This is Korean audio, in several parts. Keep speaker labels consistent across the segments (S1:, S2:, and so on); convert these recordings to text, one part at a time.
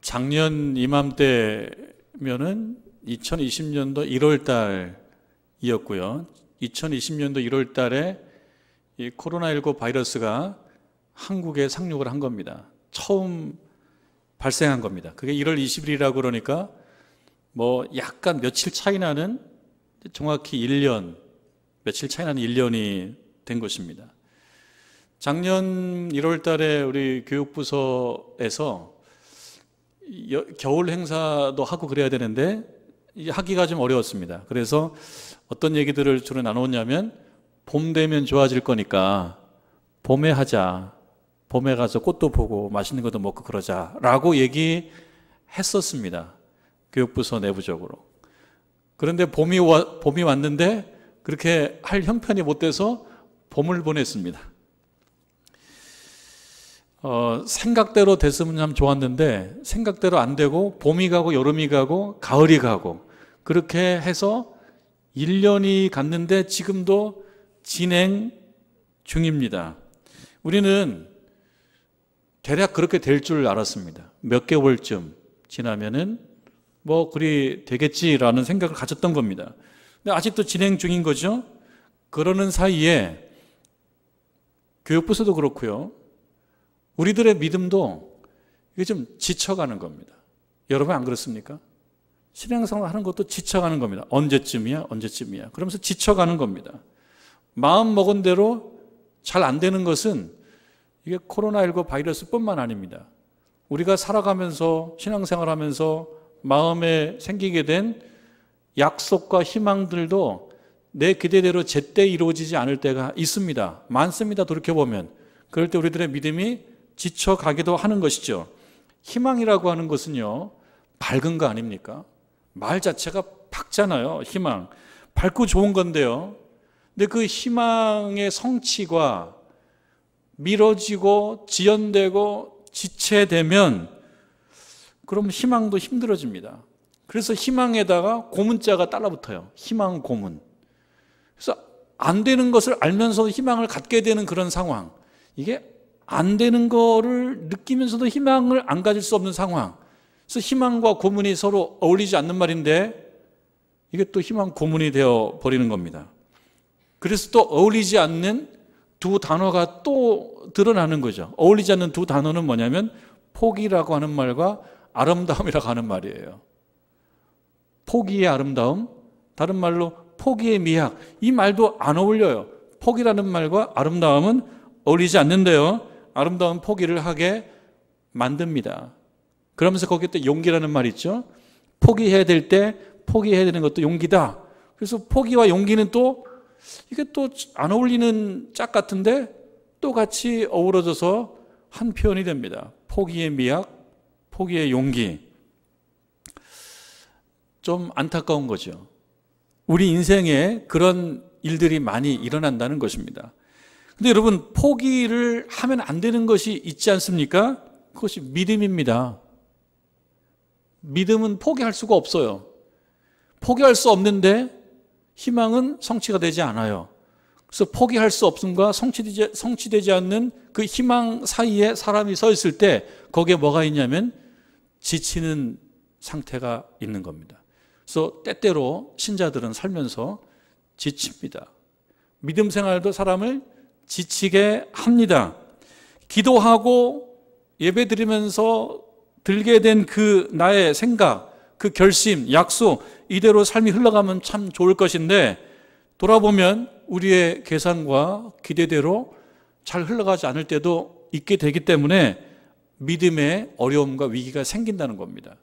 S1: 작년 이맘때면은 2020년도 1월 달이었고요. 2020년도 1월 달에 이 코로나19 바이러스가 한국에 상륙을 한 겁니다. 처음 발생한 겁니다. 그게 1월 20일이라고 그러니까 뭐 약간 며칠 차이 나는, 정확히 1년, 며칠 차이 나는 1년이 된 것입니다. 작년 1월 달에 우리 교육부서에서 겨울 행사도 하고 그래야 되는데 하기가 좀 어려웠습니다. 그래서 어떤 얘기들을 주로 나눴냐면, 봄 되면 좋아질 거니까 봄에 하자, 봄에 가서 꽃도 보고 맛있는 것도 먹고 그러자 라고 얘기했었습니다. 교육부서 내부적으로. 그런데 봄이 왔는데 그렇게 할 형편이 못 돼서 봄을 보냈습니다. 생각대로 됐으면 참 좋았는데 생각대로 안 되고 봄이 가고 여름이 가고 가을이 가고 그렇게 해서 1년이 갔는데 지금도 진행 중입니다. 우리는 대략 그렇게 될 줄 알았습니다. 몇 개월쯤 지나면은 뭐 그리 되겠지라는 생각을 가졌던 겁니다. 근데 아직도 진행 중인 거죠. 그러는 사이에 교육부서도 그렇고요, 우리들의 믿음도 이게 좀 지쳐가는 겁니다. 여러분 안 그렇습니까? 신앙생활 하는 것도 지쳐가는 겁니다. 언제쯤이야? 그러면서 지쳐가는 겁니다. 마음 먹은 대로 잘 안 되는 것은 이게 코로나19 바이러스뿐만 아닙니다. 우리가 살아가면서 신앙생활하면서 마음에 생기게 된 약속과 희망들도 내 기대대로 제때 이루어지지 않을 때가 있습니다. 많습니다. 돌이켜보면. 그럴 때 우리들의 믿음이 지쳐가기도 하는 것이죠. 희망이라고 하는 것은요, 밝은 거 아닙니까? 말 자체가 밝잖아요. 희망. 밝고 좋은 건데요. 근데 그 희망의 성취가 미뤄지고 지연되고 지체되면 그럼 희망도 힘들어집니다. 그래서 희망에다가 고문자가 따라붙어요. 희망 고문. 그래서 안 되는 것을 알면서도 희망을 갖게 되는 그런 상황. 이게 안 되는 거를 느끼면서도 희망을 안 가질 수 없는 상황. 그래서 희망과 고문이 서로 어울리지 않는 말인데 이게 또 희망 고문이 되어 버리는 겁니다. 그래서 또 어울리지 않는 두 단어가 또 드러나는 거죠. 어울리지 않는 두 단어는 뭐냐면 포기라고 하는 말과 아름다움이라고 하는 말이에요. 포기의 아름다움, 다른 말로 포기의 미학. 이 말도 안 어울려요. 포기라는 말과 아름다움은 어울리지 않는데요, 아름다운 포기를 하게 만듭니다. 그러면서 거기에 또 용기라는 말이 있죠. 포기해야 될 때 포기해야 되는 것도 용기다. 그래서 포기와 용기는 또 이게 또 안 어울리는 짝 같은데 또 같이 어우러져서 한 표현이 됩니다. 포기의 미학, 포기의 용기. 좀 안타까운 거죠. 우리 인생에 그런 일들이 많이 일어난다는 것입니다. 근데 여러분, 포기를 하면 안 되는 것이 있지 않습니까? 그것이 믿음입니다. 믿음은 포기할 수가 없어요. 포기할 수 없는데 희망은 성취가 되지 않아요. 그래서 포기할 수 없음과 성취되지 않는 그 희망 사이에 사람이 서 있을 때 거기에 뭐가 있냐면 지치는 상태가 있는 겁니다. 그래서 때때로 신자들은 살면서 지칩니다. 믿음 생활도 사람을 지치게 합니다. 기도하고 예배 드리면서 들게 된 그 나의 생각, 그 결심, 약속, 이대로 삶이 흘러가면 참 좋을 것인데 돌아보면 우리의 계산과 기대대로 잘 흘러가지 않을 때도 있게 되기 때문에 믿음의 어려움과 위기가 생긴다는 겁니다.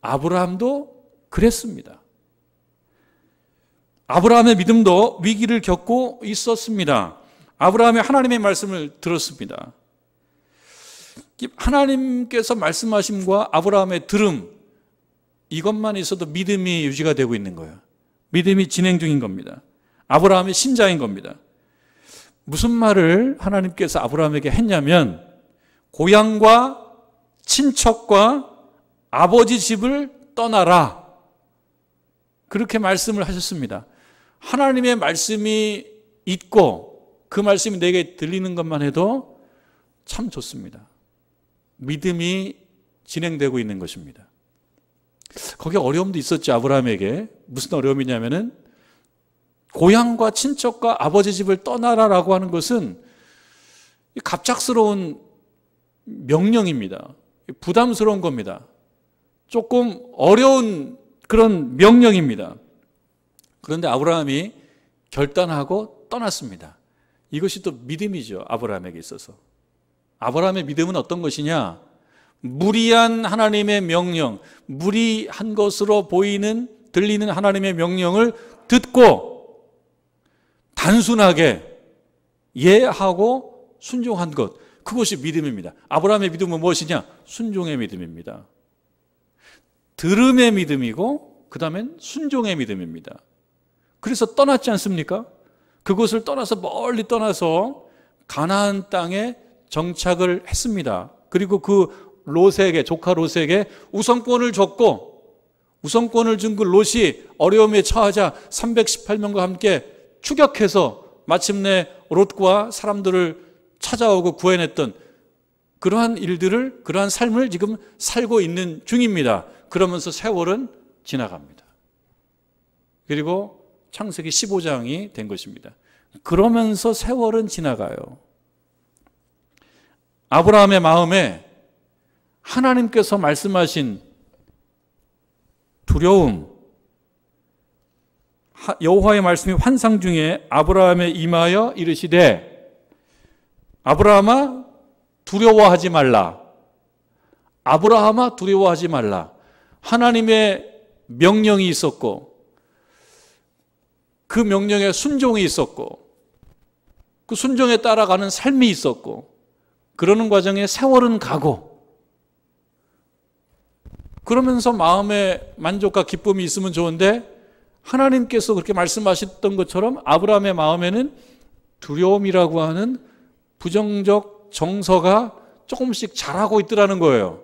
S1: 아브라함도 그랬습니다. 아브라함의 믿음도 위기를 겪고 있었습니다. 아브라함이 하나님의 말씀을 들었습니다. 하나님께서 말씀하심과 아브라함의 들음, 이것만 있어도 믿음이 유지가 되고 있는 거예요. 믿음이 진행 중인 겁니다. 아브라함이 신자인 겁니다. 무슨 말을 하나님께서 아브라함에게 했냐면 고향과 친척과 아버지 집을 떠나라, 그렇게 말씀을 하셨습니다. 하나님의 말씀이 있고 그 말씀이 내게 들리는 것만 해도 참 좋습니다. 믿음이 진행되고 있는 것입니다. 거기에 어려움도 있었죠. 아브라함에게. 무슨 어려움이냐면은 고향과 친척과 아버지 집을 떠나라라고 하는 것은 갑작스러운 명령입니다. 부담스러운 겁니다. 조금 어려운 그런 명령입니다. 그런데 아브라함이 결단하고 떠났습니다. 이것이 또 믿음이죠. 아브라함에게 있어서. 아브라함의 믿음은 어떤 것이냐? 무리한 하나님의 명령, 무리한 것으로 들리는 하나님의 명령을 듣고 단순하게 예하고 순종한 것, 그것이 믿음입니다. 아브라함의 믿음은 무엇이냐? 순종의 믿음입니다. 들음의 믿음이고 그 다음엔 순종의 믿음입니다. 그래서 떠났지 않습니까? 그곳을 떠나서 멀리 떠나서 가나안 땅에 정착을 했습니다. 그리고 그 롯에게, 조카 롯에게 우선권을 줬고, 우선권을 준 그 롯이 어려움에 처하자 318명과 함께 추격해서 마침내 롯과 사람들을 찾아오고 구해냈던 그러한 일들을, 그러한 삶을 지금 살고 있는 중입니다. 그러면서 세월은 지나갑니다. 그리고 창세기 15장이 된 것입니다. 그러면서 세월은 지나가요. 아브라함의 마음에 하나님께서 말씀하신 두려움, 여호와의 말씀이 환상 중에 아브라함에 임하여 이르시되 아브라함아 두려워하지 말라. 아브라함아 두려워하지 말라. 하나님의 명령이 있었고 그 명령에 순종이 있었고 그 순종에 따라가는 삶이 있었고 그러는 과정에 세월은 가고 그러면서 마음의 만족과 기쁨이 있으면 좋은데 하나님께서 그렇게 말씀하셨던 것처럼 아브라함의 마음에는 두려움이라고 하는 부정적 정서가 조금씩 자라고 있더라는 거예요.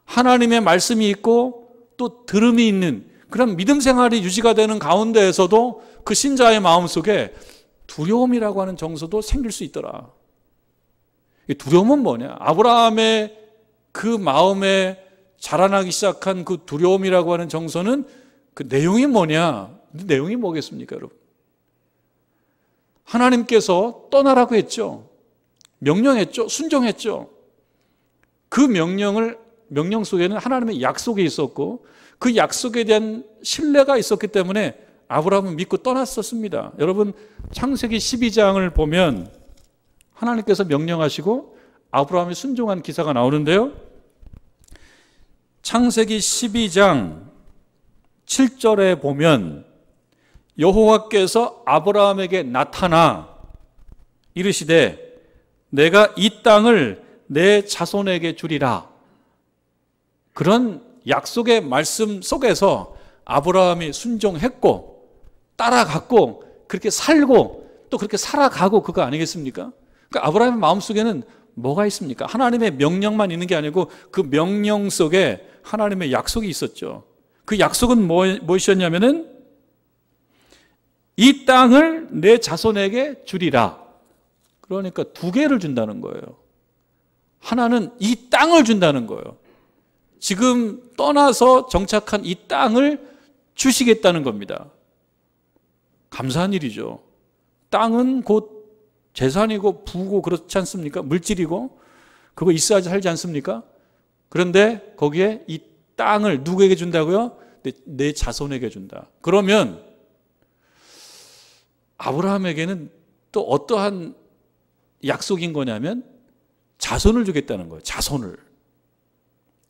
S1: 하나님의 말씀이 있고 또 들음이 있는 그런 믿음 생활이 유지가 되는 가운데에서도 그 신자의 마음속에 두려움이라고 하는 정서도 생길 수 있더라. 이 두려움은 뭐냐? 아브라함의 그 마음에 자라나기 시작한 그 두려움이라고 하는 정서는 그 내용이 뭐냐? 내용이 뭐겠습니까, 여러분? 하나님께서 떠나라고 했죠. 명령했죠. 순종했죠. 그 명령 속에는 하나님의 약속이 있었고 그 약속에 대한 신뢰가 있었기 때문에 아브라함은 믿고 떠났었습니다. 여러분 창세기 12장을 보면 하나님께서 명령하시고 아브라함이 순종한 기사가 나오는데요. 창세기 12장 7절에 보면 여호와께서 아브라함에게 나타나 이르시되 내가 이 땅을 내 자손에게 주리라. 그런 약속의 말씀 속에서 아브라함이 순종했고 따라갔고 그렇게 살고 또 그렇게 살아가고 그거 아니겠습니까? 그러니까 아브라함의 마음속에는 뭐가 있습니까? 하나님의 명령만 있는 게 아니고 그 명령 속에 하나님의 약속이 있었죠. 그 약속은 무엇이었냐면은 이 땅을 내 자손에게 주리라. 그러니까 두 개를 준다는 거예요. 하나는 이 땅을 준다는 거예요. 지금 떠나서 정착한 이 땅을 주시겠다는 겁니다. 감사한 일이죠. 땅은 곧 재산이고 부고 그렇지 않습니까? 물질이고 그거 있어야지 살지 않습니까? 그런데 거기에 이 땅을 누구에게 준다고요? 내 자손에게 준다. 그러면 아브라함에게는 또 어떠한 약속인 거냐면 자손을 주겠다는 거예요. 자손을.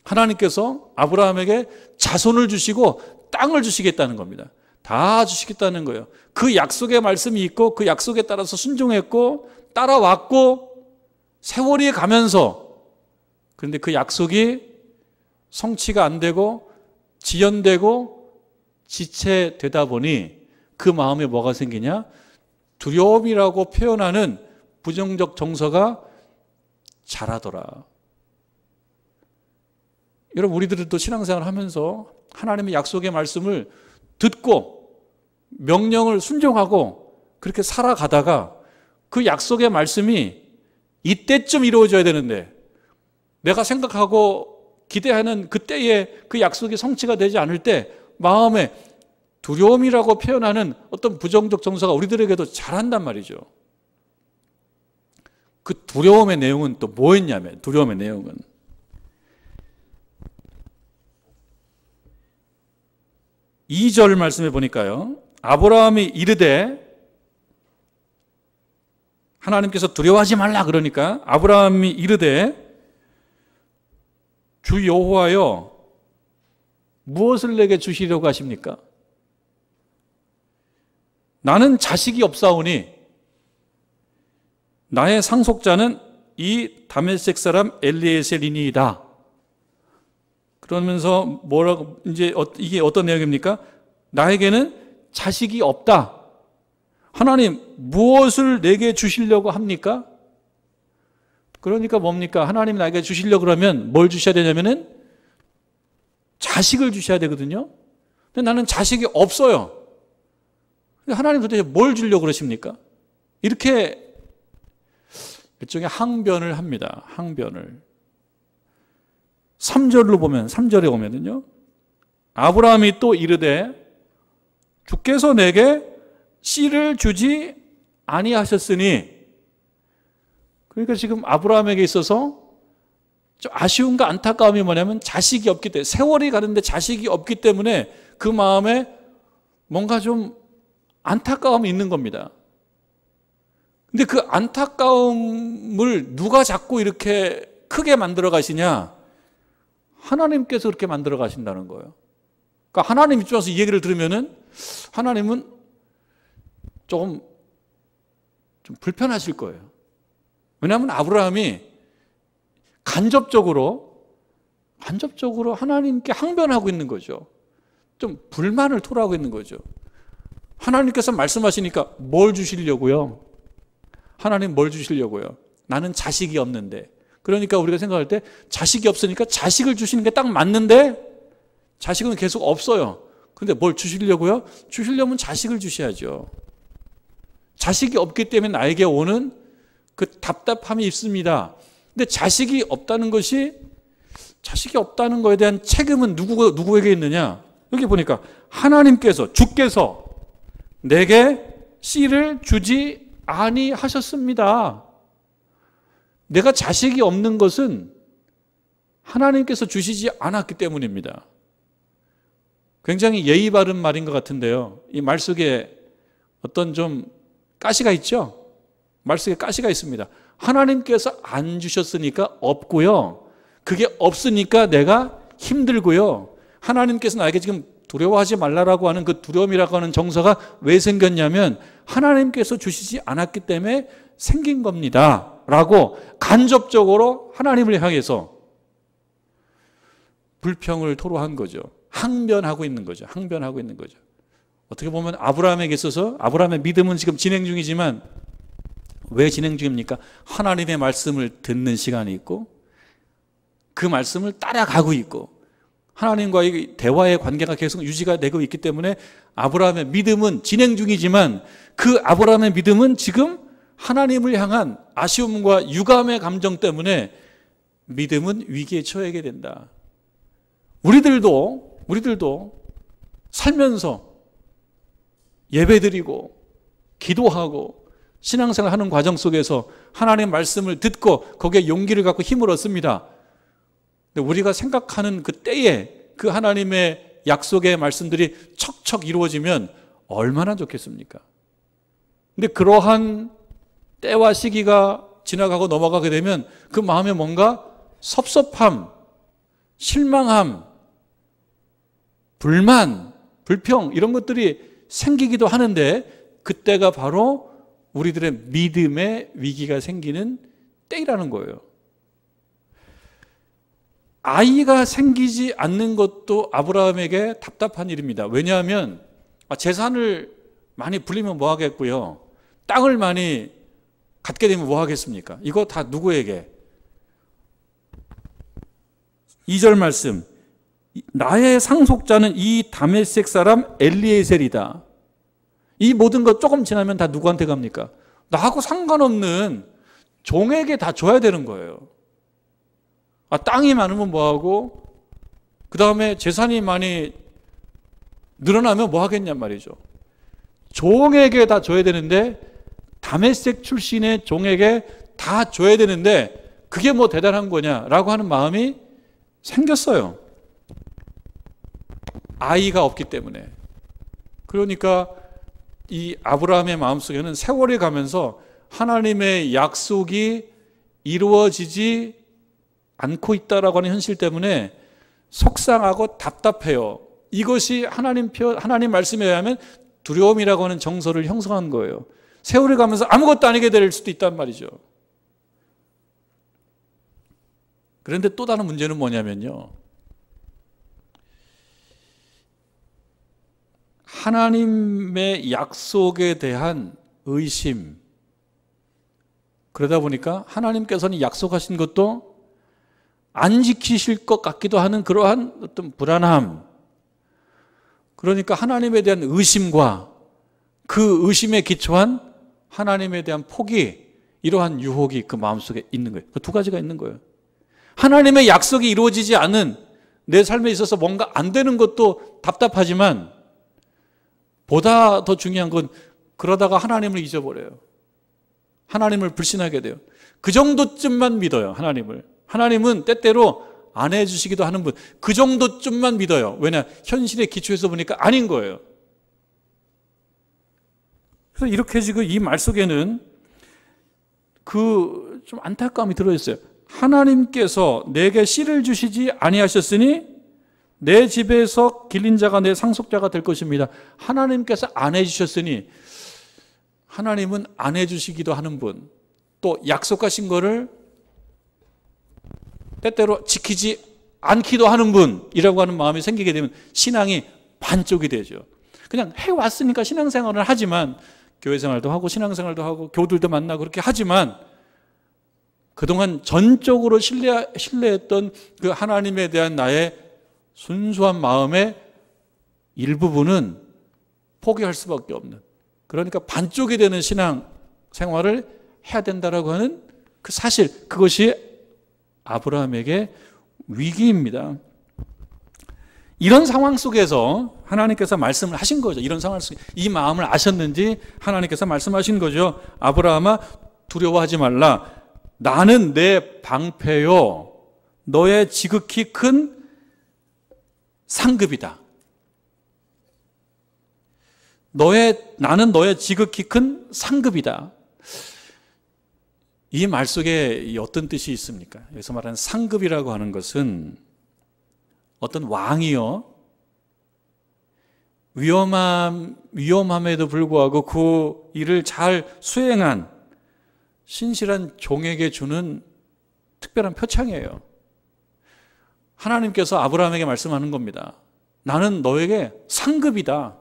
S1: 하나님께서 아브라함에게 자손을 주시고 땅을 주시겠다는 겁니다. 다 주시겠다는 거예요. 그 약속의 말씀이 있고 그 약속에 따라서 순종했고 따라왔고 세월이 가면서 그런데 그 약속이 성취가 안 되고 지연되고 지체되다 보니 그 마음에 뭐가 생기냐? 두려움이라고 표현하는 부정적 정서가 자라더라. 여러분 우리들도 신앙생활을 하면서 하나님의 약속의 말씀을 듣고 명령을 순종하고 그렇게 살아가다가 그 약속의 말씀이 이때쯤 이루어져야 되는데 내가 생각하고 기대하는 그때에 그 약속이 성취가 되지 않을 때 마음에 두려움이라고 표현하는 어떤 부정적 정서가 우리들에게도 잘한단 말이죠. 그 두려움의 내용은 또 뭐였냐면, 두려움의 내용은 2절 말씀해 보니까요, 아브라함이 이르되, 하나님께서 두려워하지 말라 그러니까 아브라함이 이르되 주 여호와여 무엇을 내게 주시려고 하십니까? 나는 자식이 없사오니 나의 상속자는 이 다메섹 사람 엘리에셀이니이다. 그러면서 뭐라고, 이제 이게 어떤 내용입니까? 나에게는 자식이 없다. 하나님 무엇을 내게 주시려고 합니까? 그러니까 뭡니까? 하나님 나에게 주시려고 그러면 뭘 주셔야 되냐면은 자식을 주셔야 되거든요. 근데 나는 자식이 없어요. 하나님 도대체 뭘 주려고 그러십니까? 이렇게 일종의 항변을 합니다. 항변을. 3절로 보면, 3절에 오면은요, 아브라함이 또 이르되 주께서 내게 씨를 주지 아니하셨으니, 그러니까 지금 아브라함에게 있어서 좀 아쉬움과 안타까움이 뭐냐면 자식이 없기 때문에, 세월이 가는데 자식이 없기 때문에 그 마음에 뭔가 좀 안타까움이 있는 겁니다. 근데 그 안타까움을 누가 자꾸 이렇게 크게 만들어 가시냐? 하나님께서 그렇게 만들어 가신다는 거예요. 그러니까 하나님 입장에서 이 얘기를 들으면은 하나님은 좀 불편하실 거예요. 왜냐하면 아브라함이 간접적으로 하나님께 항변하고 있는 거죠. 좀 불만을 토로하고 있는 거죠. 하나님께서 말씀하시니까 뭘 주시려고요? 하나님 뭘 주시려고요? 나는 자식이 없는데. 그러니까 우리가 생각할 때 자식이 없으니까 자식을 주시는 게 딱 맞는데 자식은 계속 없어요. 그런데 뭘 주시려고요? 주시려면 자식을 주셔야죠. 자식이 없기 때문에 나에게 오는 그 답답함이 있습니다. 근데 자식이 없다는 거에 대한 책임은 누구에게 있느냐? 여기 보니까 하나님께서, 주께서 내게 씨를 주지 아니하셨습니다. 내가 자식이 없는 것은 하나님께서 주시지 않았기 때문입니다. 굉장히 예의 바른 말인 것 같은데요. 이 말 속에 어떤 좀 가시가 있죠? 말 속에 가시가 있습니다. 하나님께서 안 주셨으니까 없고요. 그게 없으니까 내가 힘들고요. 하나님께서 나에게 지금 두려워하지 말라라고 하는 그 두려움이라고 하는 정서가 왜 생겼냐면 하나님께서 주시지 않았기 때문에 생긴 겁니다. 라고 간접적으로 하나님을 향해서 불평을 토로한 거죠. 항변하고 있는 거죠. 항변하고 있는 거죠. 어떻게 보면 아브라함에게 있어서 아브라함의 믿음은 지금 진행 중이지만 왜 진행 중입니까? 하나님의 말씀을 듣는 시간이 있고 그 말씀을 따라가고 있고 하나님과의 대화의 관계가 계속 유지가 되고 있기 때문에 아브라함의 믿음은 진행 중이지만 그 아브라함의 믿음은 지금 하나님을 향한 아쉬움과 유감의 감정 때문에 믿음은 위기에 처하게 된다. 우리들도 살면서 예배드리고 기도하고 신앙생활 하는 과정 속에서 하나님의 말씀을 듣고 거기에 용기를 갖고 힘을 얻습니다. 근데 우리가 생각하는 그 때에 그 하나님의 약속의 말씀들이 척척 이루어지면 얼마나 좋겠습니까? 근데 그러한 때와 시기가 지나가고 넘어가게 되면 그 마음에 뭔가 섭섭함, 실망함, 불만, 불평 이런 것들이 생기기도 하는데 그때가 바로 우리들의 믿음의 위기가 생기는 때이라는 거예요. 아이가 생기지 않는 것도 아브라함에게 답답한 일입니다. 왜냐하면 재산을 많이 불리면 뭐 하겠고요. 땅을 많이 갖게 되면 뭐 하겠습니까? 이거 다 누구에게? 2절 말씀. 나의 상속자는 이 다메섹 사람 엘리에셀이다. 이 모든 것 조금 지나면 다 누구한테 갑니까? 나하고 상관없는 종에게 다 줘야 되는 거예요. 땅이 많으면 뭐하고 그 다음에 재산이 많이 늘어나면 뭐 하겠냔 말이죠. 종에게 다 줘야 되는데, 다메섹 출신의 종에게 다 줘야 되는데 그게 뭐 대단한 거냐라고 하는 마음이 생겼어요. 아이가 없기 때문에. 그러니까 이 아브라함의 마음속에는 세월이 가면서 하나님의 약속이 이루어지지 않고 있다라고 하는 현실 때문에 속상하고 답답해요. 이것이 하나님 말씀에 의하면 두려움이라고 하는 정서를 형성한 거예요. 세월이 가면서 아무것도 아니게 될 수도 있단 말이죠. 그런데 또 다른 문제는 뭐냐면요, 하나님의 약속에 대한 의심. 그러다 보니까 하나님께서는 약속하신 것도 안 지키실 것 같기도 하는 그러한 어떤 불안함. 그러니까 하나님에 대한 의심과 그 의심에 기초한 하나님에 대한 포기, 이러한 유혹이 그 마음속에 있는 거예요. 그 두 가지가 있는 거예요. 하나님의 약속이 이루어지지 않은 내 삶에 있어서 뭔가 안 되는 것도 답답하지만, 보다 더 중요한 건 그러다가 하나님을 잊어버려요. 하나님을 불신하게 돼요. 그 정도쯤만 믿어요, 하나님을. 하나님은 때때로 안 해주시기도 하는 분, 그 정도쯤만 믿어요. 왜냐? 현실의 기초에서 보니까 아닌 거예요. 그래서 이렇게 지금 이 말 속에는 그 좀 안타까움이 들어있어요. 하나님께서 내게 씨를 주시지 아니하셨으니 내 집에서 길린 자가 내 상속자가 될 것입니다. 하나님께서 안 해주셨으니, 하나님은 안 해주시기도 하는 분, 또 약속하신 거를 때때로 지키지 않기도 하는 분이라고 하는 마음이 생기게 되면 신앙이 반쪽이 되죠. 그냥 해왔으니까 신앙생활을 하지만, 교회생활도 하고 신앙생활도 하고 교우들도 만나고 그렇게 하지만, 그동안 전적으로 신뢰했던 그 하나님에 대한 나의 순수한 마음의 일부분은 포기할 수밖에 없는, 그러니까 반쪽이 되는 신앙생활을 해야 된다라고 하는 그 사실, 그것이 아브라함에게 위기입니다. 이런 상황 속에서 하나님께서 말씀을 하신 거죠. 이런 상황 속에 이 마음을 아셨는지 하나님께서 말씀하신 거죠. 아브라함아, 두려워하지 말라. 나는 내 방패요, 너의 지극히 큰 상급이다. 나는 너의 지극히 큰 상급이다. 이 말 속에 어떤 뜻이 있습니까? 여기서 말하는 상급이라고 하는 것은 어떤 왕이요, 위험함에도 불구하고 그 일을 잘 수행한 신실한 종에게 주는 특별한 표창이에요. 하나님께서 아브라함에게 말씀하는 겁니다. 나는 너에게 상급이다.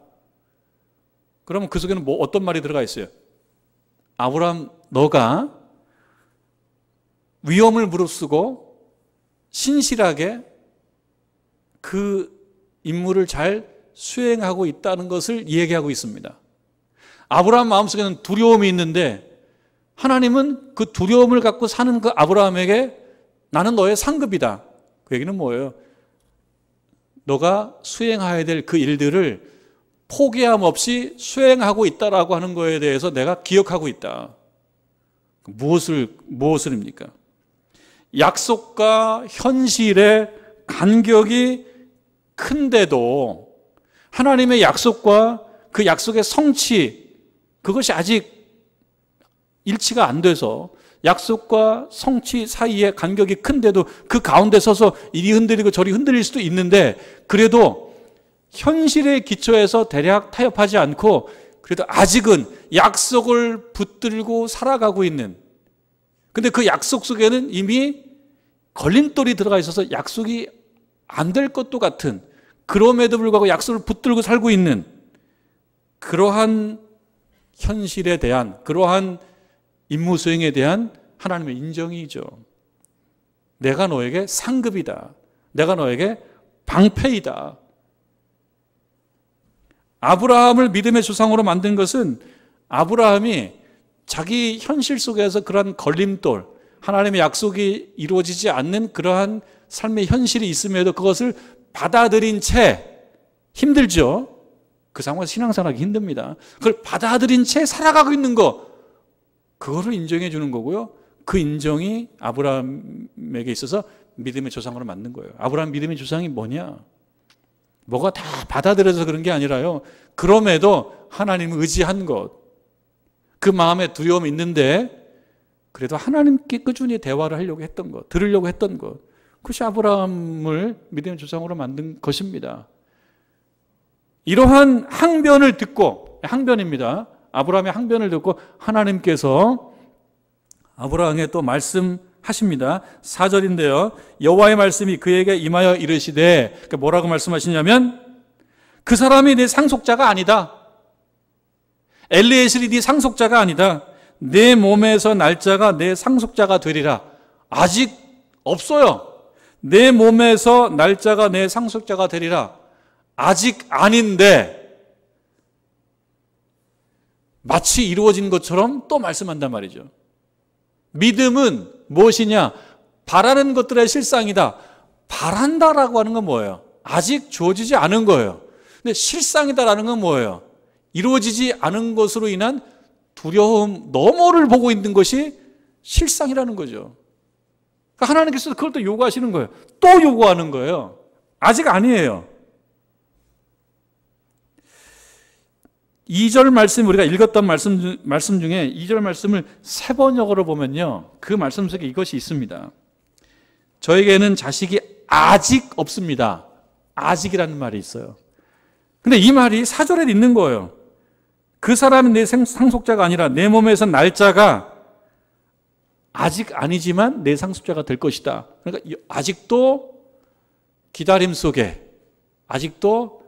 S1: 그러면 그 속에는 어떤 말이 들어가 있어요? 아브라함, 너가 위험을 무릅쓰고 신실하게 그 임무를 잘 수행하고 있다는 것을 얘기하고 있습니다. 아브라함 마음속에는 두려움이 있는데, 하나님은 그 두려움을 갖고 사는 그 아브라함에게 나는 너의 상급이다. 그 얘기는 뭐예요? 너가 수행해야 될 그 일들을 포기함 없이 수행하고 있다라고 하는 거에 대해서 내가 기억하고 있다. 무엇을입니까? 약속과 현실의 간격이 큰데도 하나님의 약속과 그 약속의 성취, 그것이 아직 일치가 안 돼서 약속과 성취 사이의 간격이 큰데도 그 가운데 서서 이리 흔들리고 저리 흔들릴 수도 있는데, 그래도 현실의 기초에서 대략 타협하지 않고 그래도 아직은 약속을 붙들고 살아가고 있는, 근데 그 약속 속에는 이미 걸림돌이 들어가 있어서 약속이 안 될 것도 같은, 그럼에도 불구하고 약속을 붙들고 살고 있는 그러한 현실에 대한, 그러한 임무 수행에 대한 하나님의 인정이죠. 내가 너에게 상급이다. 내가 너에게 방패이다. 아브라함을 믿음의 조상으로 만든 것은 아브라함이 자기 현실 속에서 그런 걸림돌, 하나님의 약속이 이루어지지 않는 그러한 삶의 현실이 있음에도 그것을 받아들인 채, 힘들죠. 그 상황에서 신앙생활하기 힘듭니다. 그걸 받아들인 채 살아가고 있는 거, 그거를 인정해 주는 거고요. 그 인정이 아브라함에게 있어서 믿음의 조상으로 만든 거예요. 아브라함 믿음의 조상이 뭐냐? 뭐가 다 받아들여서 그런 게 아니라요. 그럼에도 하나님을 의지한 것, 그 마음에 두려움이 있는데 그래도 하나님께 꾸준히 대화를 하려고 했던 것, 들으려고 했던 것, 그것이 아브라함을 믿음의 조상으로 만든 것입니다. 이러한 항변을 듣고, 항변입니다. 아브라함의 항변을 듣고 하나님께서 아브라함에게 또 말씀하십니다. 4절인데요. 여호와의 말씀이 그에게 임하여 이르시되, 그러니까 뭐라고 말씀하시냐면, 그 사람이 내 상속자가 아니다. 엘리에셀이 네 상속자가 아니다. 내 몸에서 날짜가 내 상속자가 되리라. 아직 없어요. 내 몸에서 날짜가 내 상속자가 되리라. 아직 아닌데 마치 이루어진 것처럼 또 말씀한단 말이죠. 믿음은 무엇이냐? 바라는 것들의 실상이다. 바란다라고 하는 건 뭐예요? 아직 주어지지 않은 거예요. 근데 실상이다라는 건 뭐예요? 이루어지지 않은 것으로 인한 두려움, 너머를 보고 있는 것이 실상이라는 거죠. 그러니까 하나님께서 그걸 또 요구하시는 거예요. 또 요구하는 거예요. 아직 아니에요. 2절 말씀, 우리가 읽었던 말씀 중에 2절 말씀을 세 번역으로 보면요, 그 말씀 속에 이것이 있습니다. 저에게는 자식이 아직 없습니다. 아직이라는 말이 있어요. 근데 이 말이 4절에 있는 거예요. 그 사람은 내 상속자가 아니라 내 몸에서 날짜가 아직 아니지만 내 상속자가 될 것이다. 그러니까 아직도 기다림 속에, 아직도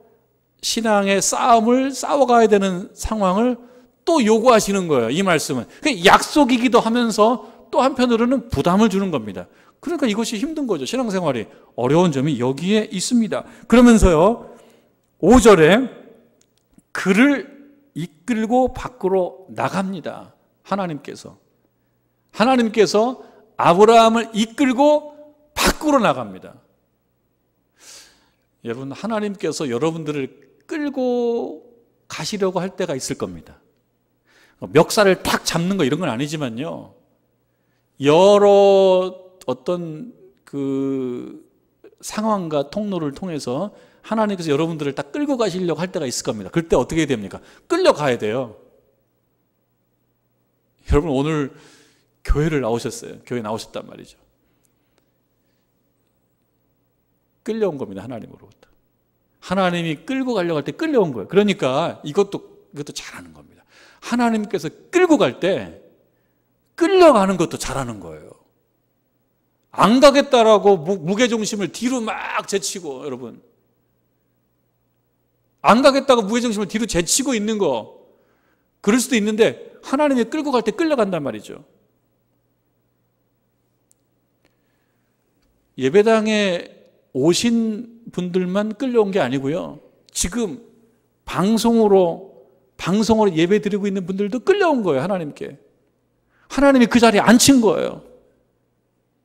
S1: 신앙의 싸움을 싸워가야 되는 상황을 또 요구하시는 거예요. 이 말씀은. 약속이기도 하면서 또 한편으로는 부담을 주는 겁니다. 그러니까 이것이 힘든 거죠. 신앙생활이 어려운 점이 여기에 있습니다. 그러면서요, 5절에 그를 이끌고 밖으로 나갑니다. 하나님께서 아브라함을 이끌고 밖으로 나갑니다. 여러분, 하나님께서 여러분들을 끌고 가시려고 할 때가 있을 겁니다. 멱살을 탁 잡는 거 이런 건 아니지만요, 여러 어떤 그 상황과 통로를 통해서 하나님께서 여러분들을 딱 끌고 가시려고 할 때가 있을 겁니다. 그럴 때 어떻게 됩니까? 끌려가야 돼요. 여러분, 오늘 교회를 나오셨어요. 교회 나오셨단 말이죠. 끌려온 겁니다. 하나님으로부터. 하나님이 끌고 가려고 할 때 끌려온 거예요. 그러니까 이것도 잘하는 겁니다. 하나님께서 끌고 갈 때 끌려가는 것도 잘하는 거예요. 안 가겠다라고 무게중심을 뒤로 막 제치고, 여러분, 안 가겠다고 무게중심을 뒤로 제치고 있는 거, 그럴 수도 있는데 하나님이 끌고 갈 때 끌려간단 말이죠. 예배당에 오신 분들만 끌려온 게 아니고요, 지금 방송으로 예배 드리고 있는 분들도 끌려온 거예요. 하나님께. 하나님이 그 자리에 앉힌 거예요.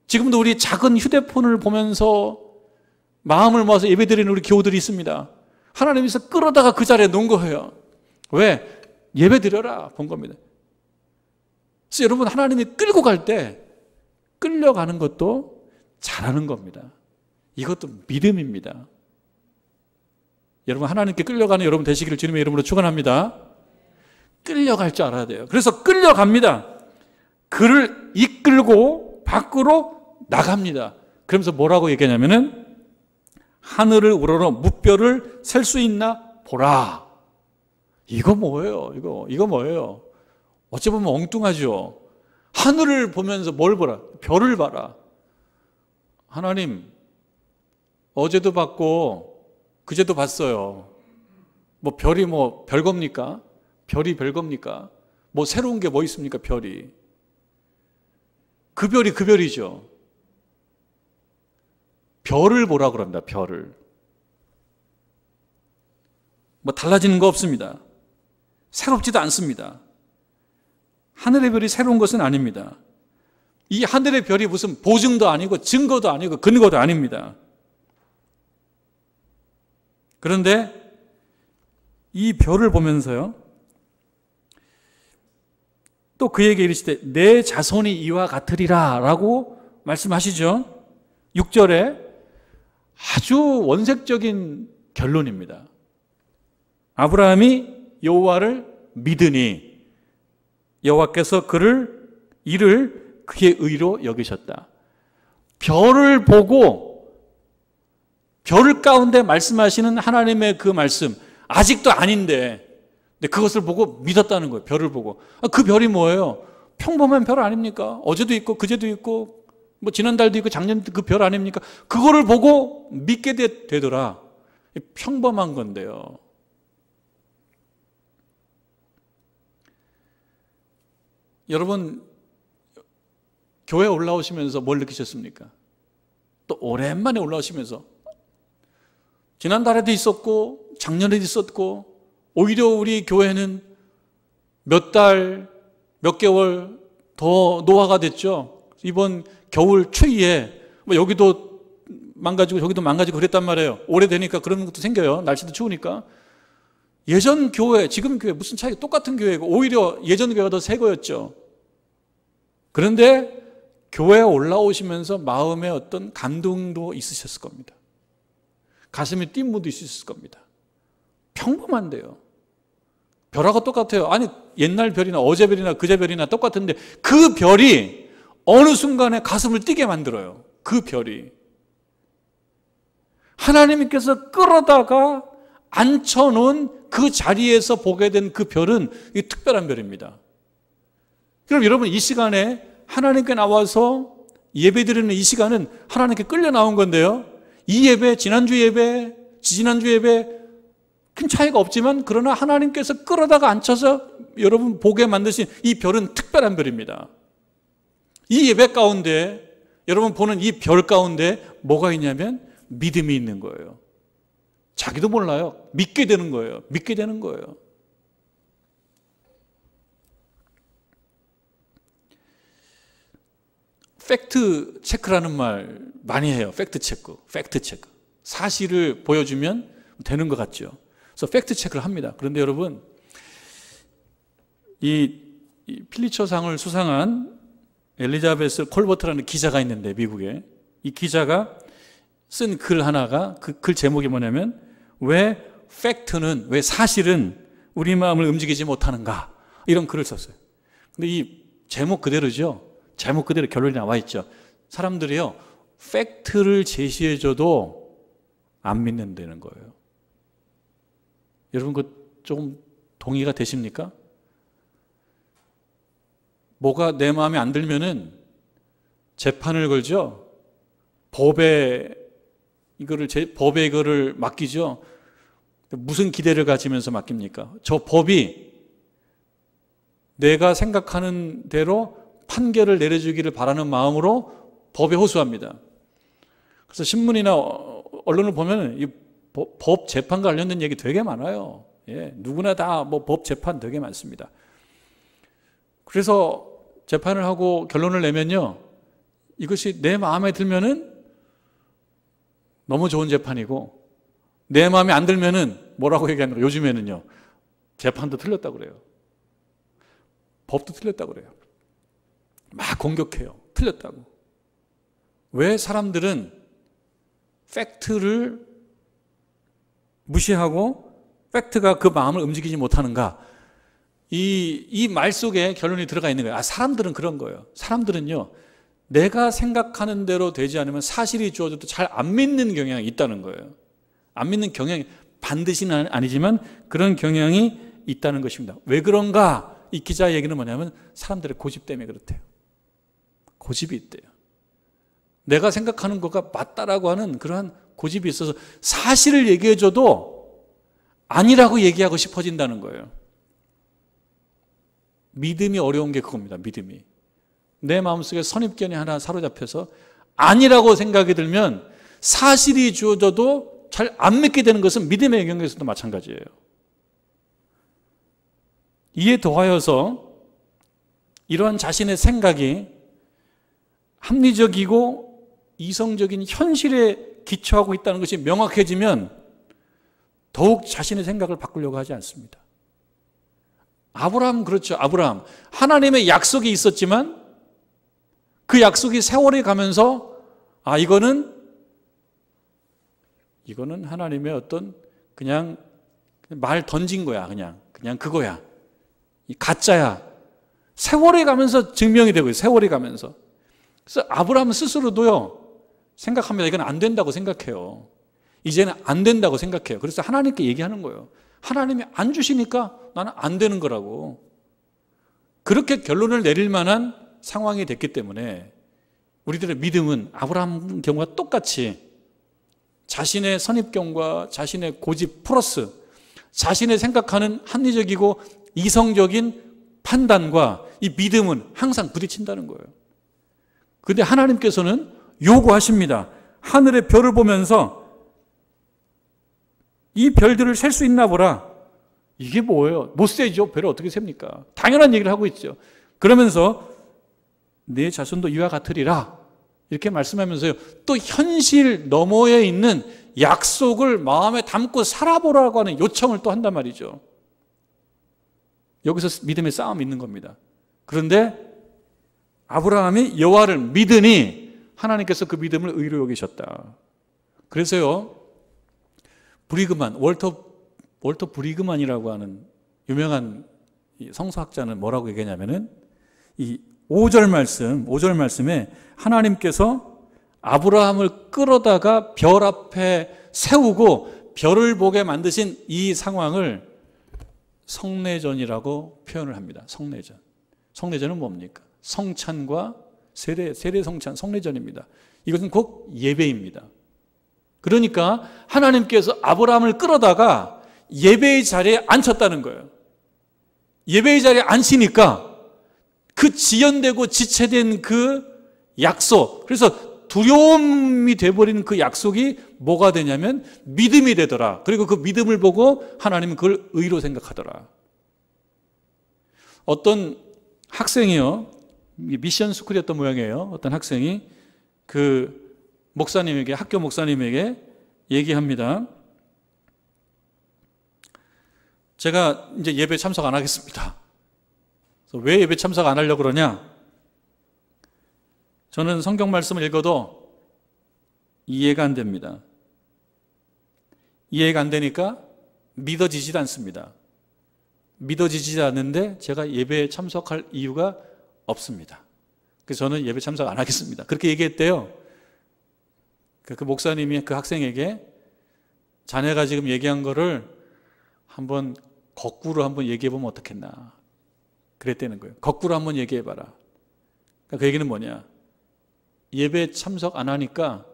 S1: 지금도 우리 작은 휴대폰을 보면서 마음을 모아서 예배 드리는 우리 교우들이 있습니다. 하나님께서 끌어다가 그 자리에 놓은 거예요. 왜? 예배 드려라 본 겁니다. 그래서 여러분, 하나님이 끌고 갈 때 끌려가는 것도 잘하는 겁니다. 이것도 믿음입니다. 여러분, 하나님께 끌려가는 여러분 되시기를 주님의 이름으로 축원합니다. 끌려갈 줄 알아야 돼요. 그래서 끌려갑니다. 그를 이끌고 밖으로 나갑니다. 그러면서 뭐라고 얘기하냐면은, 하늘을 우러러 무뼈를 셀 수 있나 보라. 이거 뭐예요? 이거 뭐예요? 어찌 보면 엉뚱하죠. 하늘을 보면서 뭘 보라? 별을 봐라. 하나님, 어제도 봤고 그제도 봤어요. 뭐 별이 뭐 별겁니까? 별이 별겁니까? 뭐 새로운 게 뭐 있습니까? 별이. 그 별이 그 별이죠. 별을 보라고 합니다. 별을. 뭐 달라지는 거 없습니다. 새롭지도 않습니다. 하늘의 별이 새로운 것은 아닙니다. 이 하늘의 별이 무슨 보증도 아니고 증거도 아니고 근거도 아닙니다. 그런데 이 별을 보면서요, 또 그에게 이르시되 내 자손이 이와 같으리라 라고 말씀하시죠. 6절에 아주 원색적인 결론입니다. 아브라함이 여호와를 믿으니 여호와께서 이를 그의 의로 여기셨다. 별을 보고 별 가운데 말씀하시는 하나님의 그 말씀, 아직도 아닌데 근데 그것을 보고 믿었다는 거예요. 별을 보고. 그 별이 뭐예요? 평범한 별 아닙니까? 어제도 있고 그제도 있고 뭐 지난달도 있고 작년도 그 별 아닙니까? 그거를 보고 믿게 되더라. 평범한 건데요. 여러분, 교회 올라오시면서 뭘 느끼셨습니까? 또 오랜만에 올라오시면서 지난달에도 있었고 작년에도 있었고 오히려 우리 교회는 몇 달, 몇 개월 더 노화가 됐죠. 이번 겨울 추위에 뭐 여기도 망가지고 저기도 망가지고 그랬단 말이에요. 오래되니까 그런 것도 생겨요. 날씨도 추우니까. 예전 교회, 지금 교회 무슨 차이? 똑같은 교회고 오히려 예전 교회가 더 새 거였죠. 그런데 교회에 올라오시면서 마음에 어떤 감동도 있으셨을 겁니다. 가슴이 뛴 분도 있으셨을 겁니다. 평범한데요. 별하고 똑같아요. 아니 옛날 별이나 어제 별이나 그제 별이나 똑같은데 그 별이 어느 순간에 가슴을 뛰게 만들어요. 그 별이. 하나님께서 끌어다가 앉혀놓은 그 자리에서 보게 된 그 별은 이 특별한 별입니다. 그럼 여러분 이 시간에 하나님께 나와서 예배드리는 이 시간은 하나님께 끌려 나온 건데요. 이 예배, 지난주 예배, 지지난주 예배 큰 차이가 없지만 그러나 하나님께서 끌어다가 앉혀서 여러분 보게 만드신 이 별은 특별한 별입니다. 이 예배 가운데 여러분 보는 이 별 가운데 뭐가 있냐면 믿음이 있는 거예요. 자기도 몰라요. 믿게 되는 거예요. 믿게 되는 거예요. 팩트 체크라는 말 많이 해요. 팩트 체크. 사실을 보여주면 되는 것 같죠. 그래서 팩트 체크를 합니다. 그런데 여러분, 이 필리처상을 수상한 엘리자베스 콜버트라는 기자가 있는데 미국에 이 기자가 쓴 글 하나가 그 글 제목이 뭐냐면 왜 사실은 우리 마음을 움직이지 못하는가 이런 글을 썼어요. 근데 이 제목 그대로죠. 제목 그대로 결론이 나와 있죠. 사람들이요 팩트를 제시해줘도 안 믿는다는 거예요. 여러분 그 조금 동의가 되십니까? 뭐가 내 마음에 안 들면은 재판을 걸죠. 법에 이거를 맡기죠. 무슨 기대를 가지면서 맡깁니까? 저 법이 내가 생각하는 대로 판결을 내려주기를 바라는 마음으로 법에 호소합니다. 그래서 신문이나 언론을 보면 이 법 재판과 관련된 얘기 되게 많아요. 예, 누구나 다 뭐 법 재판 되게 많습니다. 그래서 재판을 하고 결론을 내면요, 이것이 내 마음에 들면은 너무 좋은 재판이고 내 마음에 안 들면은 뭐라고 얘기하는 거예요? 요즘에는요, 재판도 틀렸다고 그래요. 법도 틀렸다고 그래요. 막 공격해요. 틀렸다고. 왜 사람들은 팩트를 무시하고 팩트가 그 마음을 움직이지 못하는가? 이 말 속에 결론이 들어가 있는 거예요. 사람들은 그런 거예요. 사람들은요, 내가 생각하는 대로 되지 않으면 사실이 주어져도 잘 안 믿는 경향이 있다는 거예요. 안 믿는 경향이 반드시는 아니지만 그런 경향이 있다는 것입니다. 왜 그런가? 이 기자 얘기는 뭐냐면 사람들의 고집 때문에 그렇대요. 고집이 있대요. 내가 생각하는 거가 맞다라고 하는 그러한 고집이 있어서 사실을 얘기해줘도 아니라고 얘기하고 싶어진다는 거예요. 믿음이 어려운 게 그겁니다. 믿음이. 내 마음속에 선입견이 하나 사로잡혀서 아니라고 생각이 들면 사실이 주어져도 잘 안 믿게 되는 것은 믿음의 영역에서도 마찬가지예요. 이에 더하여서 이러한 자신의 생각이 합리적이고 이성적인 현실에 기초하고 있다는 것이 명확해지면 더욱 자신의 생각을 바꾸려고 하지 않습니다. 아브라함 그렇죠. 아브라함 하나님의 약속이 있었지만 그 약속이 세월이 가면서 이거는 하나님의 어떤 그냥 말 던진 거야. 그냥 그거야. 이 가짜야. 세월이 가면서 증명이 되고요. 세월이 가면서. 그래서 아브라함 스스로도요. 생각합니다. 이건 안 된다고 생각해요. 이제는 안 된다고 생각해요. 그래서 하나님께 얘기하는 거예요. 하나님이 안 주시니까 나는 안 되는 거라고. 그렇게 결론을 내릴 만한 상황이 됐기 때문에 우리들의 믿음은 아브라함 경우와 똑같이 자신의 선입견과 자신의 고집 플러스 자신의 생각하는 합리적이고 이성적인 판단과 이 믿음은 항상 부딪힌다는 거예요. 그런데 하나님께서는 요구하십니다. 하늘의 별을 보면서 이 별들을 셀 수 있나 보라. 이게 뭐예요? 못 세죠. 별을 어떻게 셉니까? 당연한 얘기를 하고 있죠. 그러면서 내 자손도 이와 같으리라 이렇게 말씀하면서요. 또 현실 너머에 있는 약속을 마음에 담고 살아보라고 하는 요청을 또 한단 말이죠. 여기서 믿음의 싸움이 있는 겁니다. 그런데 아브라함이 여호와를 믿으니 하나님께서 그 믿음을 의로 여기셨다. 그래서요. 브리그만, 월터 브리그만이라고 하는 유명한 성서학자는 뭐라고 얘기하냐면은 이 5절 말씀에 하나님께서 아브라함을 끌어다가 별 앞에 세우고 별을 보게 만드신 이 상황을 성례전이라고 표현을 합니다. 성례전. 성례전은 뭡니까? 성찬과 세례 성찬, 성례전입니다. 이것은 곧 예배입니다. 그러니까 하나님께서 아브라함을 끌어다가 예배의 자리에 앉혔다는 거예요. 예배의 자리에 앉히니까 그 지연되고 지체된 그 약속, 그래서 두려움이 돼버린 그 약속이 뭐가 되냐면 믿음이 되더라. 그리고 그 믿음을 보고 하나님은 그걸 의로 생각하더라. 어떤 학생이요, 미션 스쿨이었던 모양이에요. 어떤 학생이 그 목사님에게, 학교 목사님에게 얘기합니다. 제가 이제 예배 참석 안 하겠습니다. 그래서 왜 예배 참석 안 하려고 그러냐? 저는 성경 말씀을 읽어도 이해가 안 됩니다. 이해가 안 되니까 믿어지지 않습니다. 믿어지지 않는데 제가 예배에 참석할 이유가 없습니다. 그래서 저는 예배 참석 안 하겠습니다. 그렇게 얘기했대요. 그 목사님이 그 학생에게 자네가 지금 얘기한 거를 한번 거꾸로 한번 얘기해 보면 어떻겠나 그랬다는 거예요. 거꾸로 한번 얘기해 봐라. 그 얘기는 뭐냐? 예배 참석 안 하니까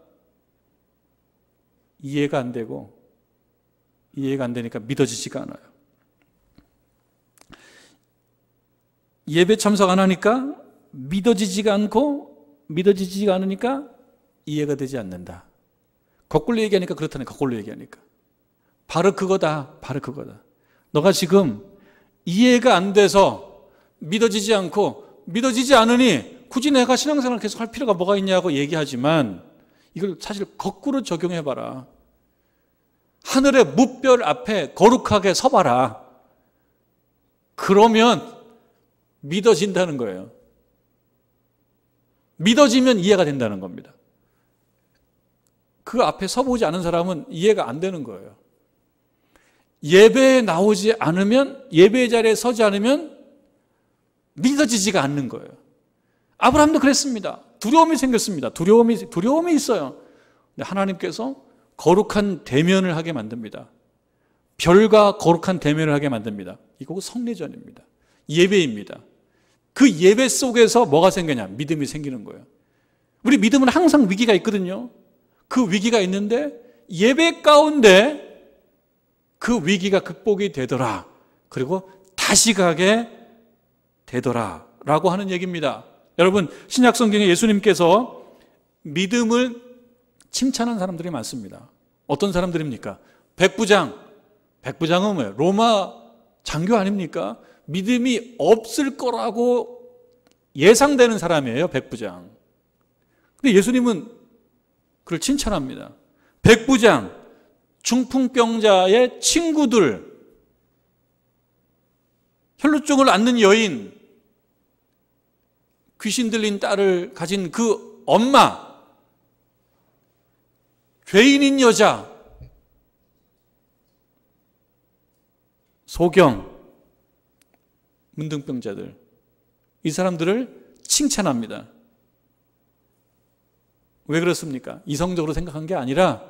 S1: 이해가 안 되고 이해가 안 되니까 믿어지지가 않아요. 예배 참석 안 하니까 믿어지지가 않고 믿어지지가 않으니까 이해가 되지 않는다. 거꾸로 얘기하니까 그렇다네. 거꾸로 얘기하니까 바로 그거다. 바로 그거다. 너가 지금 이해가 안 돼서 믿어지지 않고 믿어지지 않으니 굳이 내가 신앙생활을 계속 할 필요가 뭐가 있냐고 얘기하지만 이걸 사실 거꾸로 적용해봐라. 하늘의 무별 앞에 거룩하게 서봐라. 그러면 믿어진다는 거예요. 믿어지면 이해가 된다는 겁니다. 그 앞에 서보지 않은 사람은 이해가 안 되는 거예요. 예배에 나오지 않으면, 예배의 자리에 서지 않으면 믿어지지가 않는 거예요. 아브라함도 그랬습니다. 두려움이 생겼습니다. 두려움이 있어요. 근데 하나님께서 거룩한 대면을 하게 만듭니다. 별과 거룩한 대면을 하게 만듭니다. 이거 성례전입니다. 예배입니다. 그 예배 속에서 뭐가 생기냐? 믿음이 생기는 거예요. 우리 믿음은 항상 위기가 있거든요. 그 위기가 있는데 예배 가운데 그 위기가 극복이 되더라. 그리고 다시 가게 되더라 라고 하는 얘기입니다. 여러분, 신약 성경에 예수님께서 믿음을 칭찬한 사람들이 많습니다. 어떤 사람들입니까? 백부장은 뭐예요? 로마 장교 아닙니까? 믿음이 없을 거라고 예상되는 사람이에요. 백부장. 근데 예수님은 그를 칭찬합니다. 백부장, 중풍병자의 친구들, 혈루증을 앓는 여인, 귀신 들린 딸을 가진 그 엄마, 죄인인 여자, 소경, 문둥병자들, 이 사람들을 칭찬합니다. 왜 그렇습니까? 이성적으로 생각한 게 아니라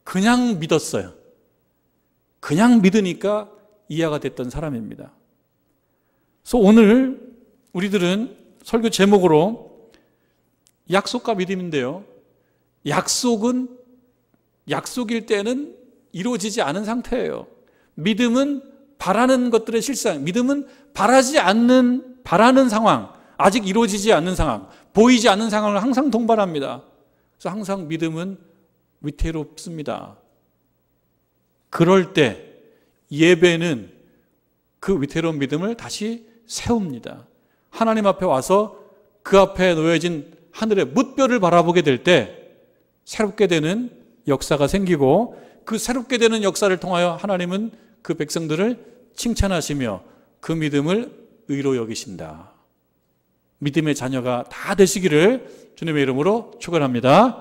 S1: 그냥 믿었어요. 그냥 믿으니까 이해가 됐던 사람입니다. 그래서 오늘 우리들은 설교 제목으로 약속과 믿음인데요. 약속은 약속일 때는 이루어지지 않은 상태예요. 믿음은 바라는 것들의 실상, 믿음은 바라는 상황, 아직 이루어지지 않는 상황, 보이지 않는 상황을 항상 동반합니다. 그래서 항상 믿음은 위태롭습니다. 그럴 때 예배는 그 위태로운 믿음을 다시 세웁니다. 하나님 앞에 와서 그 앞에 놓여진 하늘의 뭇별을 바라보게 될 때 새롭게 되는 역사가 생기고, 그 새롭게 되는 역사를 통하여 하나님은 그 백성들을 칭찬하시며 그 믿음을 의로 여기신다. 믿음의 자녀가 다 되시기를 주님의 이름으로 축원합니다.